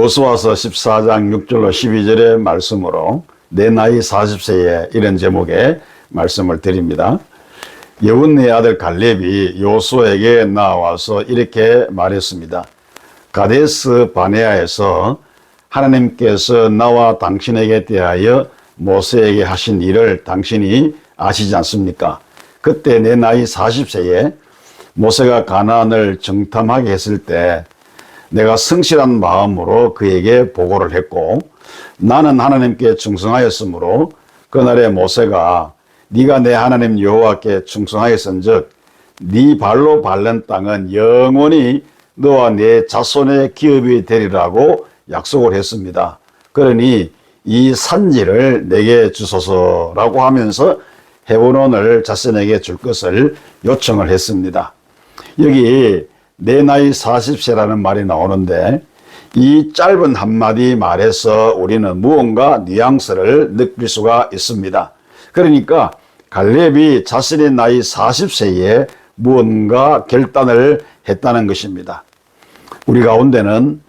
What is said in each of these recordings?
여호수아서 14장 6절로 12절의 말씀으로 내 나이 40세에 이런 제목의 말씀을 드립니다. 여분의 아들 갈렙이 여호수아에게 나와서 이렇게 말했습니다. 가데스 바네아에서 하나님께서 나와 당신에게 대하여 모세에게 하신 일을 당신이 아시지 않습니까? 그때 내 나이 40세에 모세가 가나안을 정탐하게 했을 때 내가 성실한 마음으로 그에게 보고를 했고 나는 하나님께 충성하였으므로 그날에 모세가 네가 내 하나님 여호와께 충성하였은즉 네 발로 밟는 땅은 영원히 너와 네 자손의 기업이 되리라고 약속을 했습니다. 그러니 이 산지를 내게 주소서라고 하면서 헤브론을 자신에게 줄 것을 요청을 했습니다. 여기 내 나이 40세라는 말이 나오는데 이 짧은 한마디 말에서 우리는 무언가 뉘앙스를 느낄 수가 있습니다. 그러니까 갈렙이 자신의 나이 40세에 무언가 결단을 했다는 것입니다. 우리 가운데는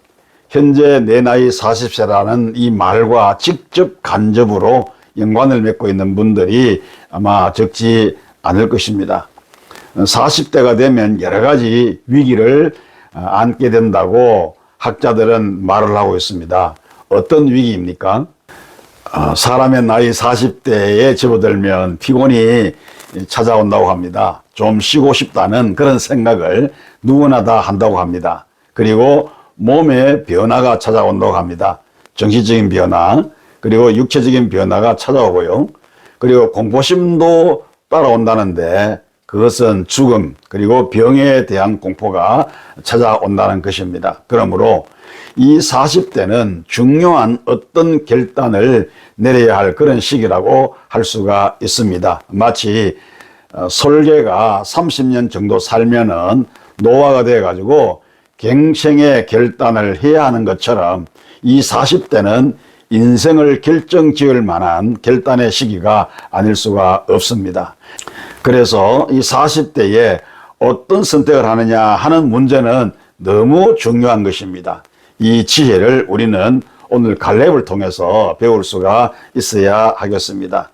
현재 내 나이 40세라는 이 말과 직접 간접으로 연관을 맺고 있는 분들이 아마 적지 않을 것입니다. 40대가 되면 여러 가지 위기를 안게 된다고 학자들은 말을 하고 있습니다. 어떤 위기입니까? 사람의 나이 40대에 접어들면 피곤이 찾아온다고 합니다. 좀 쉬고 싶다는 그런 생각을 누구나 다 한다고 합니다. 그리고 몸에 변화가 찾아온다고 합니다. 정신적인 변화, 그리고 육체적인 변화가 찾아오고요. 그리고 공포심도 따라온다는데 그것은 죽음, 그리고 병에 대한 공포가 찾아온다는 것입니다. 그러므로 이 40대는 중요한 어떤 결단을 내려야 할 그런 시기라고 할 수가 있습니다. 마치 솔개가 30년 정도 살면은 노화가 돼가지고 갱생의 결단을 해야 하는 것처럼 이 40대는 인생을 결정지을 만한 결단의 시기가 아닐 수가 없습니다. 그래서 이 40대에 어떤 선택을 하느냐 하는 문제는 너무 중요한 것입니다. 이 지혜를 우리는 오늘 갈렙을 통해서 배울 수가 있어야 하겠습니다.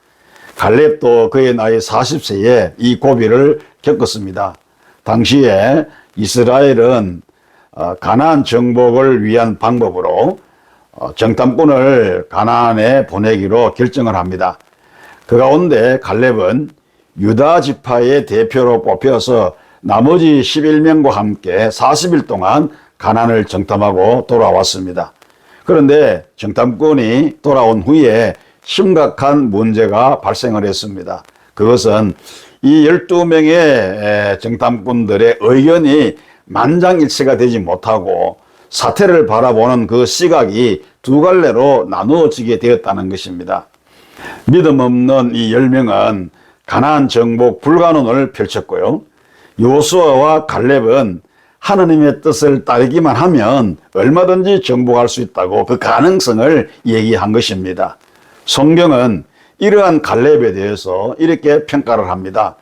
갈렙도 그의 나이 40세에 이 고비를 겪었습니다. 당시에 이스라엘은 가나안 정복을 위한 방법으로 정탐꾼을 가나안에 보내기로 결정을 합니다. 그 가운데 갈렙은 유다 지파의 대표로 뽑혀서 나머지 11명과 함께 40일 동안 가나안을 정탐하고 돌아왔습니다. 그런데 정탐꾼이 돌아온 후에 심각한 문제가 발생을 했습니다. 그것은 이 12명의 정탐꾼들의 의견이 만장일치가 되지 못하고 사태를 바라보는 그 시각이 두 갈래로 나누어지게 되었다는 것입니다. 믿음 없는 이 10명은 가나안 정복 불가능을 펼쳤고요. 여호수아와 갈렙은 하나님의 뜻을 따르기만 하면 얼마든지 정복할 수 있다고 그 가능성을 얘기한 것입니다. 성경은 이러한 갈렙에 대해서 이렇게 평가를 합니다.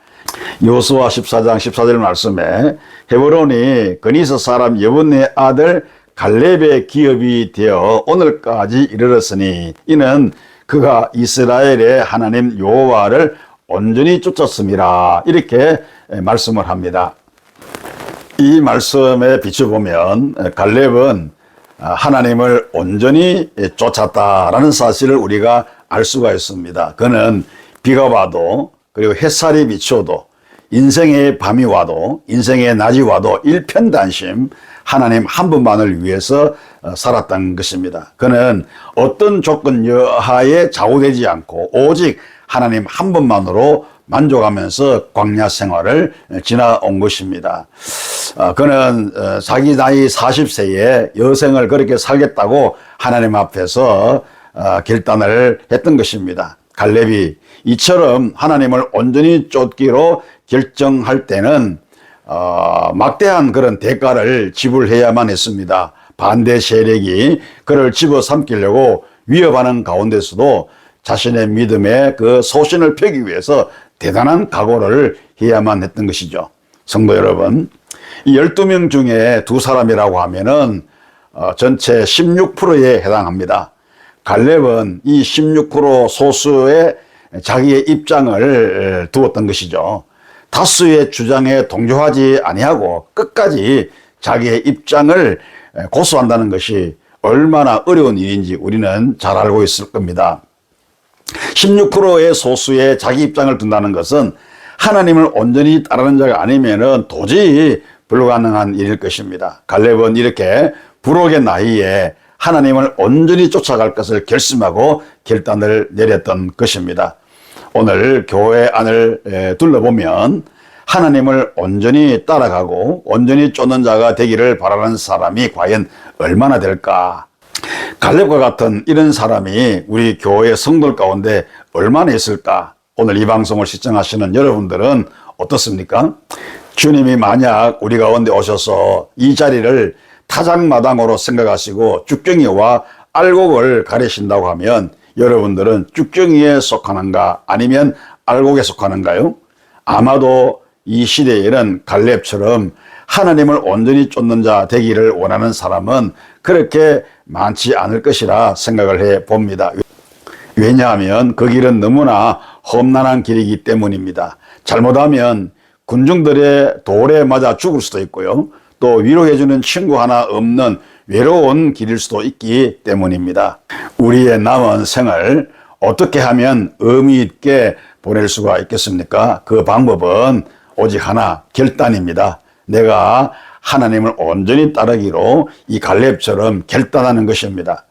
여호수아 14장 14절 말씀에 헤브론이 그니스 사람 여분의 아들 갈렙의 기업이 되어 오늘까지 이르렀으니 이는 그가 이스라엘의 하나님 여호와를 온전히 쫓았음이라 이렇게 말씀을 합니다. 이 말씀에 비춰보면 갈렙은 하나님을 온전히 쫓았다라는 사실을 우리가 알 수가 있습니다. 그는 비가 와도 그리고 햇살이 비춰도 인생의 밤이 와도 인생의 낮이 와도 일편단심 하나님 한 분만을 위해서 살았던 것입니다. 그는 어떤 조건 여하에 좌우되지 않고 오직 하나님 한 분만으로 만족하면서 광야 생활을 지나온 것입니다. 그는 자기 나이 40세에 여생을 그렇게 살겠다고 하나님 앞에서 결단을 했던 것입니다. 갈렙이 이처럼 하나님을 온전히 쫓기로 결정할 때는 막대한 그런 대가를 지불해야만 했습니다. 반대 세력이 그를 집어삼키려고 위협하는 가운데서도 자신의 믿음의 그 소신을 펴기 위해서 대단한 각오를 해야만 했던 것이죠. 성도 여러분, 이 12명 중에 두 사람이라고 하면은 전체 16%에 해당합니다. 갈렙은 이 16% 소수의 자기의 입장을 두었던 것이죠. 다수의 주장에 동조하지 아니하고 끝까지 자기의 입장을 고수한다는 것이 얼마나 어려운 일인지 우리는 잘 알고 있을 겁니다. 16%의 소수의 자기 입장을 둔다는 것은 하나님을 온전히 따르는 자가 아니면은 도저히 불가능한 일일 것입니다. 갈렙은 이렇게 불혹의 나이에 하나님을 온전히 쫓아갈 것을 결심하고 결단을 내렸던 것입니다. 오늘 교회 안을 둘러보면 하나님을 온전히 따라가고 온전히 쫓는 자가 되기를 바라는 사람이 과연 얼마나 될까? 갈렙과 같은 이런 사람이 우리 교회 성도들 가운데 얼마나 있을까? 오늘 이 방송을 시청하시는 여러분들은 어떻습니까? 주님이 만약 우리 가운데 오셔서 이 자리를 타작마당으로 생각하시고 쭉정이와 알곡을 가리신다고 하면 여러분들은 쭉정이에 속하는가 아니면 알곡에 속하는가요? 아마도 이 시대에는 갈렙처럼 하나님을 온전히 쫓는 자 되기를 원하는 사람은 그렇게 많지 않을 것이라 생각을 해 봅니다. 왜냐하면 그 길은 너무나 험난한 길이기 때문입니다. 잘못하면 군중들의 돌에 맞아 죽을 수도 있고요. 또 위로해주는 친구 하나 없는 외로운 길일 수도 있기 때문입니다. 우리의 남은 생을 어떻게 하면 의미 있게 보낼 수가 있겠습니까? 그 방법은 오직 하나, 결단입니다. 내가 하나님을 온전히 따르기로 이 갈렙처럼 결단하는 것입니다.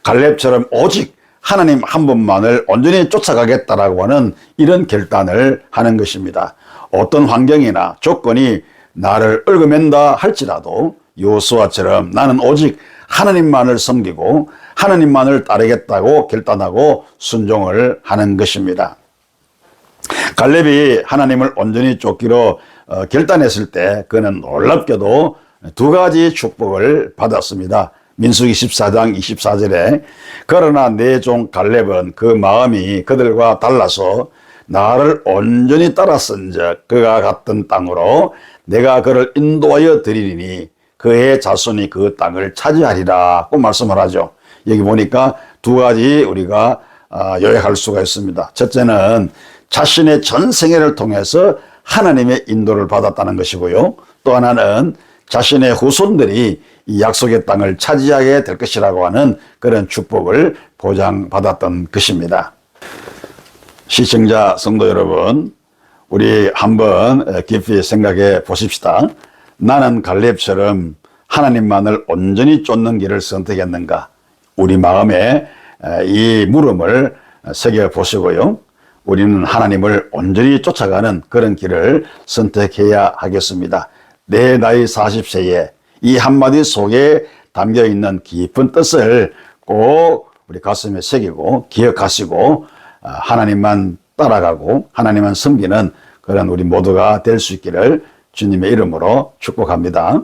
갈렙처럼 오직 하나님 한 분만을 온전히 쫓아가겠다라고 하는 이런 결단을 하는 것입니다. 어떤 환경이나 조건이 나를 얽어맨다 할지라도 요수아처럼 나는 오직 하나님만을 섬기고 하나님만을 따르겠다고 결단하고 순종을 하는 것입니다. 갈렙이 하나님을 온전히 쫓기로 결단했을 때 그는 놀랍게도 두 가지 축복을 받았습니다. 민수기 14장 24절에 그러나 내 종 갈렙은 그 마음이 그들과 달라서 나를 온전히 따랐은즉 그가 갔던 땅으로 내가 그를 인도하여 드리리니 그의 자손이 그 땅을 차지하리라고 말씀을 하죠. 여기 보니까 두 가지 우리가 요약할 수가 있습니다. 첫째는 자신의 전 생애를 통해서 하나님의 인도를 받았다는 것이고요. 또 하나는 자신의 후손들이 이 약속의 땅을 차지하게 될 것이라고 하는 그런 축복을 보장받았던 것입니다. 시청자 성도 여러분, 우리 한번 깊이 생각해 보십시다. 나는 갈렙처럼 하나님만을 온전히 쫓는 길을 선택했는가? 우리 마음에 이 물음을 새겨 보시고요. 우리는 하나님을 온전히 쫓아가는 그런 길을 선택해야 하겠습니다. 내 나이 40세에 이 한마디 속에 담겨있는 깊은 뜻을 꼭 우리 가슴에 새기고 기억하시고 하나님만 따라가고 하나님만 섬기는 그런 우리 모두가 될 수 있기를 주님의 이름으로 축복합니다.